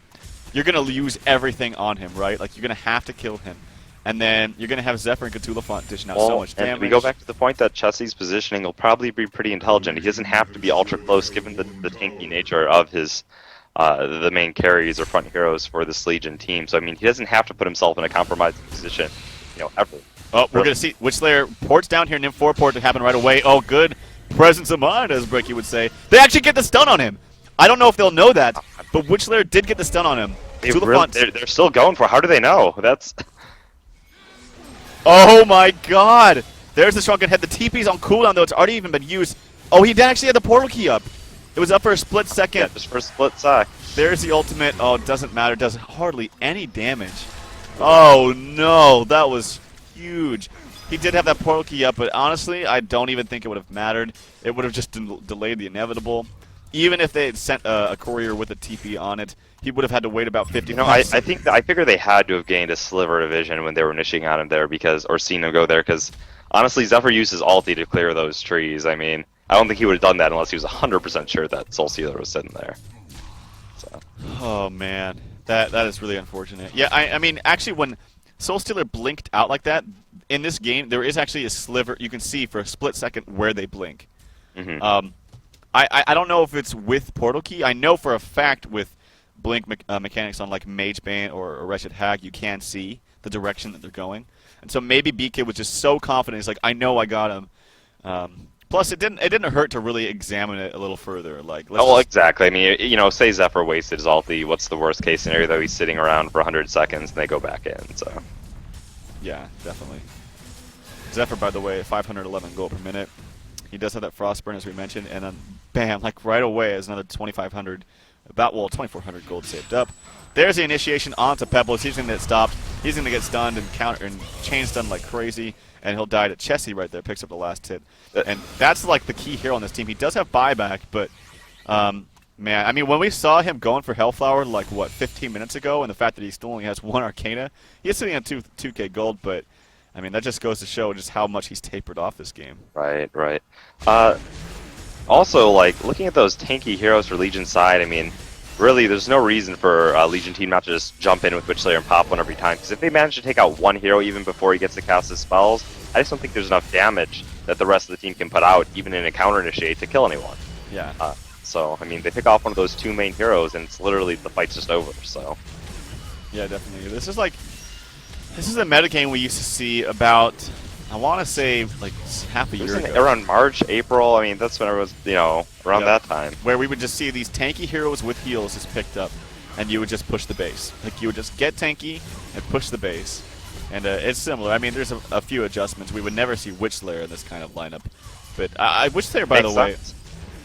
you're going to use everything on him, right? Like, you're going to have to kill him. And then you're going to have Zephyr and Cthulhu dishing out so much damage. And we go back to the point that Chessie's positioning will probably be pretty intelligent. He doesn't have to be ultra close given the tanky nature of his the main carries or front heroes for this Legion team. So, I mean, he doesn't have to put himself in a compromising position, ever. Oh, we're going to see Witch Slayer ports down here. Nymph 4 port to happen right away. Oh, good presence of mind, as Bricky would say. They actually get the stun on him. I don't know if they'll know that, but Witch Slayer did get the stun on him. They're still going for it. How do they know? That's... Oh my god! There's the Shrunken Head. The TP's on cooldown, though. It's already even been used. Oh, he actually had the portal key up. It was up for a split second. Yeah, just for a split sec. There's the ultimate. Oh, it doesn't matter. Does hardly any damage. Oh no, that was huge. He did have that portal key up, but honestly, I don't even think it would have mattered. It would have just delayed the inevitable. Even if they had sent a courier with a TP on it, he would have had to wait about 50 minutes. I figure they had to have gained a sliver of vision when they were initiating on him there or seen him go there, because honestly, Zephyr used his ulti to clear those trees. I mean, I don't think he would have done that unless he was 100% sure that Soul Stealer was sitting there. So. Oh man, that is really unfortunate. Yeah, I mean, actually, when Soul Stealer blinked out like that in this game, there is actually a sliver you can see for a split second where they blink. I don't know if it's with Portal Key. I know for a fact with blink mechanics on like Mage Bane or Wretched Hag, you can see the direction that they're going. And so maybe BK was just so confident. He's like, I know I got him. Plus, it didn't hurt to really examine it a little further. Like, let's Oh, well, just, exactly. I mean, you know, say Zephyr wasted his ulti. What's the worst case scenario though? He's sitting around for 100 seconds and they go back in. So. yeah, definitely. Zephyr, by the way, 511 gold per minute. He does have that Frostburn, as we mentioned, and then bam, like right away, is another 2,500, 2,400 gold saved up. There's the initiation onto Pebbles. He's going to get stopped. He's going to get stunned and chain stunned like crazy, and he'll die to Chessie right there. Picks up the last hit, and that's like the key hero on this team. He does have buyback, but man, I mean, when we saw him going for Hellflower like what 15 minutes ago, and the fact that he still only has one Arcana, he's sitting at 2K gold, but. I mean, that just goes to show just how much he's tapered off this game. Right, right. Also, like, looking at those tanky heroes for Legion side, I mean, really, there's no reason for Legion team not to just jump in with Witch Slayer and pop one every time, because if they manage to take out one hero even before he gets to cast his spells, I just don't think there's enough damage that the rest of the team can put out, even in a counter-initiate, to kill anyone. Yeah. So, I mean, they pick off one of those two main heroes, and it's literally, the fight's just over, so... Yeah, definitely. This is a metagame we used to see about, I want to say, like half a year ago. Around March, April, I mean, that's when it was, you know, around that time. Where we would just see these tanky heroes with heals just picked up, and you would just push the base. Like, you would just get tanky and push the base. And it's similar. I mean, there's a few adjustments. We would never see Witch Slayer in this kind of lineup. But Witch Slayer, by the way,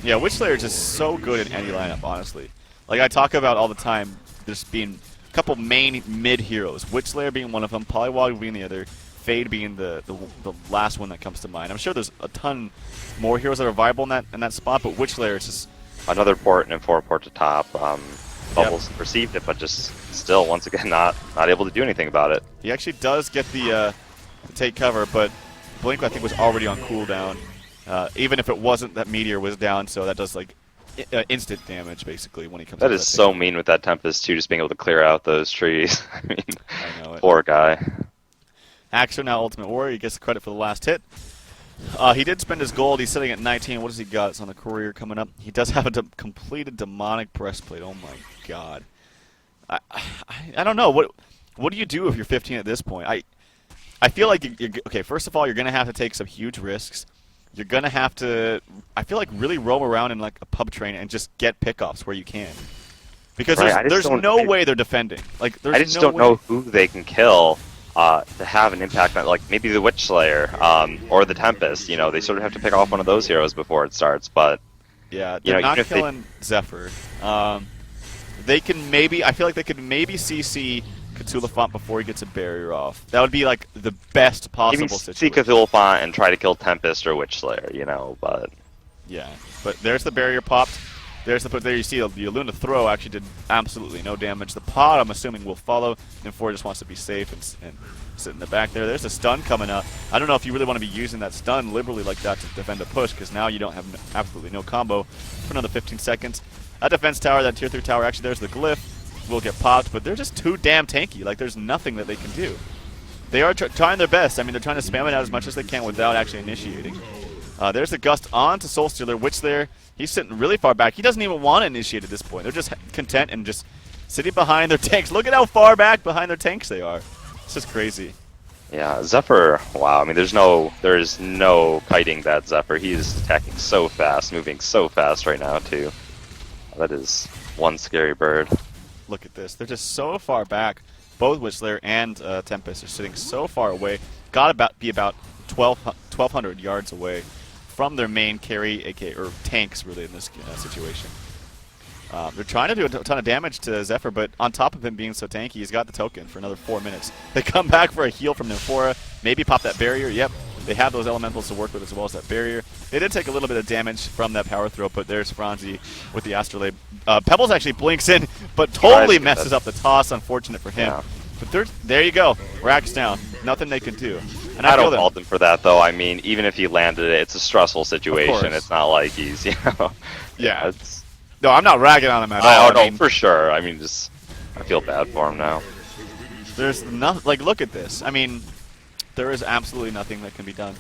yeah, Witch Slayer is just so good in any lineup, honestly. Like, I talk about all the time, there's being couple main mid heroes, Witch Slayer being one of them, Polywog being the other, Fade being the last one that comes to mind. I'm sure there's a ton more heroes that are viable in that spot, but Witch Slayer is just another port and 4 port to top. Bubbles perceived it, but just still, once again, not able to do anything about it. He actually does get the take cover, but Blink I think was already on cooldown, even if it wasn't that Meteor was down, so that does like instant damage basically when he comes. That is so mean with that Tempest too, just being able to clear out those trees. I mean, I know it. Poor guy. Axo now Ultimate Warrior. He gets the credit for the last hit. He did spend his gold. He's sitting at 19. What does he got? It's on the career coming up. He does have a completed demonic breastplate. Oh my god. I don't know. What do you do if you're 15 at this point? I feel like okay. First of all, you're gonna have to take some huge risks. You're gonna have to, I feel like, really roam around in like a pub train and just get pickoffs where you can, because there's no way they're defending. Like, there's I just no don't way. know who they can kill to have an impact on, like, maybe the Witch Slayer or the Tempest. You know, they sort of have to pick off one of those heroes before it starts. But yeah, they're not killing Zephyr. They can maybe, I feel like they could maybe CC Cthulhu before he gets a barrier off. That would be like the best possible situation. See Cthulhu and try to kill Tempest or Witch Slayer, you know, but... Yeah, but there's the barrier popped. There's there you see the Luna throw actually did absolutely no damage. The pod, I'm assuming, will follow. N4 just wants to be safe and sit in the back there. There's a stun coming up. I don't know if you really want to be using that stun liberally like that to defend a push, because now you don't have absolutely no combo for another 15 seconds. That defense tower, that tier 3 tower, actually there's the glyph. Will get popped, but they're just too damn tanky. Like, there's nothing that they can do. They are trying their best. I mean, they're trying to spam it out as much as they can without actually initiating. There's the Gust on to Soul Stealer, Witch Slayer. He's sitting really far back. He doesn't even want to initiate at this point. They're just content and just sitting behind their tanks. Look at how far back behind their tanks they are. It's just crazy. Yeah, Zephyr, wow. I mean, there's no kiting that Zephyr. He's attacking so fast, moving so fast right now, too. That is one scary bird. Look at this. They're just so far back. Both Witch Slayer and Tempest are sitting so far away. Gotta be about 1,200 yards away from their main carry, or tanks, really, in this situation. They're trying to do a ton of damage to Zephyr, but on top of him being so tanky, he's got the token for another 4 minutes. They come back for a heal from Nymphora, maybe pop that barrier. Yep, they have those elementals to work with as well as that barrier. They did take a little bit of damage from that power throw, but there's Franzi with the Astrolabe. Pebbles actually blinks in, but totally messes up the toss. Unfortunate for him. Yeah. But there you go. Rack's down. Nothing they can do. And I don't fault him for that, though. I mean, even if he landed it, it's a stressful situation. It's not like he's, you know. Yeah. No, I'm not ragging on him at all. Oh, no, for sure. I mean, I feel bad for him now. There's nothing. Like, look at this. I mean, there is absolutely nothing that can be done.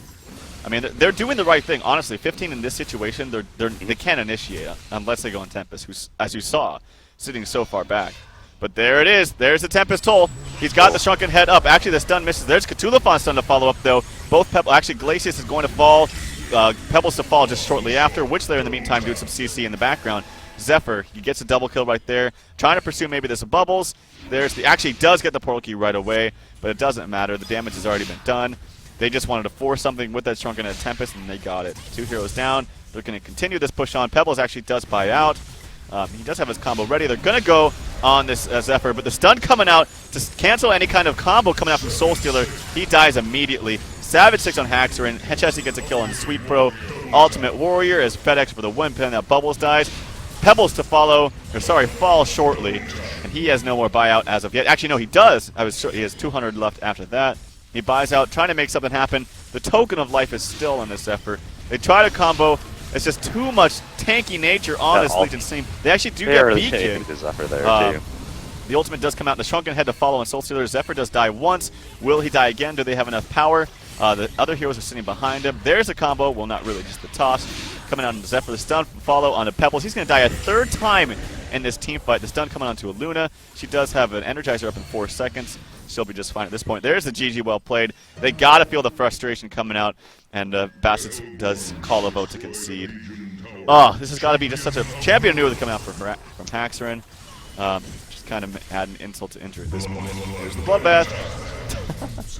I mean, they're doing the right thing. Honestly, 15 in this situation, they can't initiate unless they go on Tempest, who's, as you saw, sitting so far back. But there it is. There's the Tempest Toll. He's got the shrunken head up. Actually, the stun misses. There's Cthulhu stun to follow up, though. Both Pebble. Actually, Glacius is going to fall. Pebbles to fall just shortly after. Witchlayer in the meantime doing some CC in the background. Zephyr, he gets a double kill right there. Trying to pursue maybe there's a Bubbles. Actually does get the portal key right away, but it doesn't matter. The damage has already been done. They just wanted to force something with that Shrunken Head Tempest, and they got it. 2 heroes down. They're going to continue this push on. Pebbles actually does buy out. He does have his combo ready. They're going to go on this Zephyr, but the stun coming out to cancel any kind of combo coming out from Soul Stealer. He dies immediately. Savage 6 on Haxorn. Chessie gets a kill on Sweet Pro. Ultimate Warrior as FedEx for the win pin. That Bubbles dies. Pebbles to fall shortly, and he has no more buyout as of yet. Actually, no, he does. He has 200 left after that. He buys out, trying to make something happen. The token of life is still on this Zephyr. They try to combo. It's just too much tanky nature on this Legion team. They actually do get beacon. The ultimate does come out. The Shrunken Head to follow on Soul Stealer. Zephyr does die once. Will he die again? Do they have enough power? The other heroes are sitting behind him. There's a combo. Well, not really, just the toss. Coming out on Zephyr. The stun follow on the Pebbles. He's going to die a 3rd time in this team fight. The stun coming on to a Luna. She does have an Energizer up in 4 seconds. She'll be just fine at this point. There's the GG, well played. They got to feel the frustration coming out, and Bassett does call a vote to concede. Oh, this has got to be just such a champion knew to come out from Haxorn. Just kind of add an insult to injury at this point. There's the bloodbath.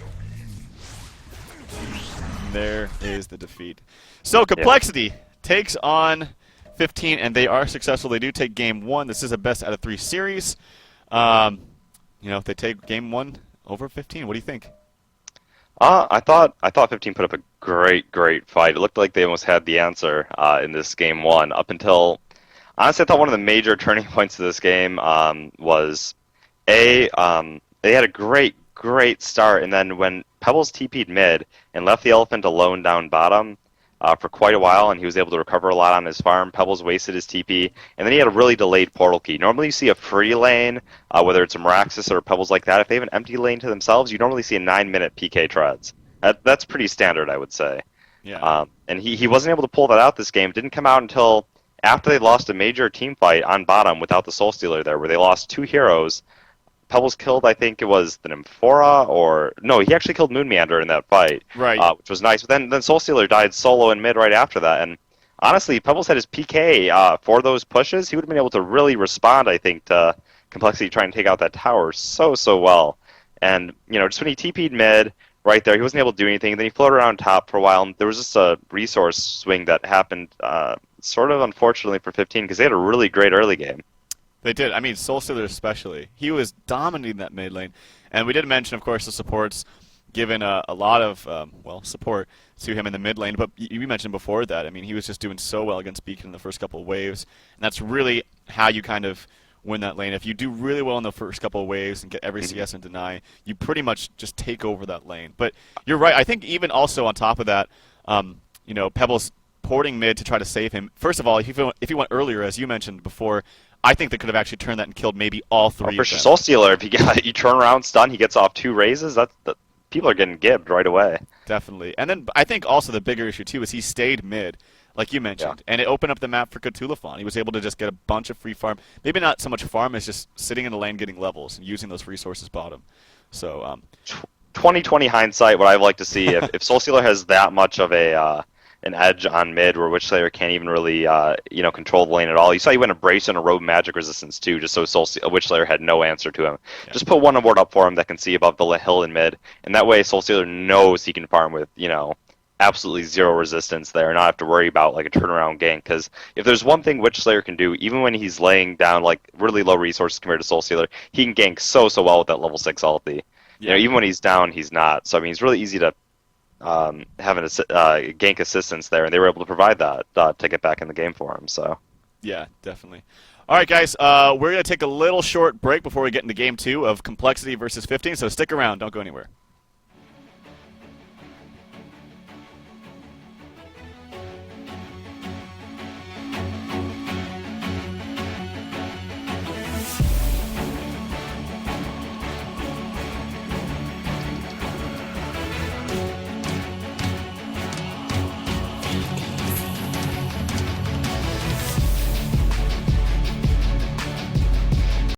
There is the defeat. So Complexity takes on 15, and they are successful. They do take game 1. This is a best out of 3 series. If they take game 1 over 15, what do you think? I thought 15 put up a great fight. It looked like they almost had the answer in this game 1 up until. Honestly, I thought one of the major turning points of this game was they had a great start, and then when Pebbles TP'd mid and left the elephant alone down bottom for quite a while, and he was able to recover a lot on his farm. Pebbles wasted his TP, and then he had a really delayed portal key. Normally you see a free lane, whether it's a Meraxis or Pebbles like that. If they have an empty lane to themselves, you normally see a 9-minute PK treads. That's pretty standard, I would say. Yeah. And he wasn't able to pull that out this game. It didn't come out until after they lost a major team fight on bottom without the Soul Stealer there, where they lost 2 heroes. Pebbles killed, I think it was the Nymphora, or no, he actually killed Moonmeander in that fight, right? Which was nice. But then Soul Stealer died solo in mid right after that, and honestly, Pebbles had his PK for those pushes. He would have been able to really respond, I think, to Complexity trying to take out that tower so well. And just when he TP'd mid right there, he wasn't able to do anything. Then he floated around top for a while, and there was just a resource swing that happened, sort of unfortunately for 15, because they had a really great early game. They did. I mean, Soul Stealer especially. He was dominating that mid lane. And we did mention, of course, the supports given a lot of, support to him in the mid lane. But you mentioned before that, I mean, he was just doing so well against Beacon in the first couple of waves. And that's really how you kind of win that lane. If you do really well in the first couple of waves and get every CS and deny, you pretty much just take over that lane. But you're right. I think even also on top of that, Pebbles porting mid to try to save him. First of all, if he went earlier, as you mentioned before, I think they could have actually turned that and killed maybe all 3 of them. For sure, Soul Stealer, if you turn around, stun, he gets off 2 raises, people are getting gibbed right away. Definitely. And then I think also the bigger issue, too, is he stayed mid, like you mentioned, and it opened up the map for Cthulhuphon. He was able to just get a bunch of free farm. Maybe not so much farm as just sitting in the lane getting levels and using those resources bottom. So 2020 hindsight, what I'd like to see, if Soul Stealer has that much of an edge on mid where Witchlayer can't even really control the lane at all. You saw he went a brace and a robe magic resistance too, just so Witchlayer had no answer to him. Yeah. Just put one ward up for him that can see above the hill in mid, and that way Soul Stealer knows he can farm with absolutely 0 resistance there, and not have to worry about like a turnaround gank. Because if there's one thing Witchlayer can do, even when he's laying down like really low resources compared to Soul Stealer, he can gank so well with that level 6 ulti. Yeah. Even when he's down, he's not. So I mean, he's really easy to having a gank assistance there, and they were able to provide that to get back in the game for him. So, yeah, definitely. All right, guys, we're going to take a little short break before we get into Game 2 of Complexity versus 15, so stick around. Don't go anywhere.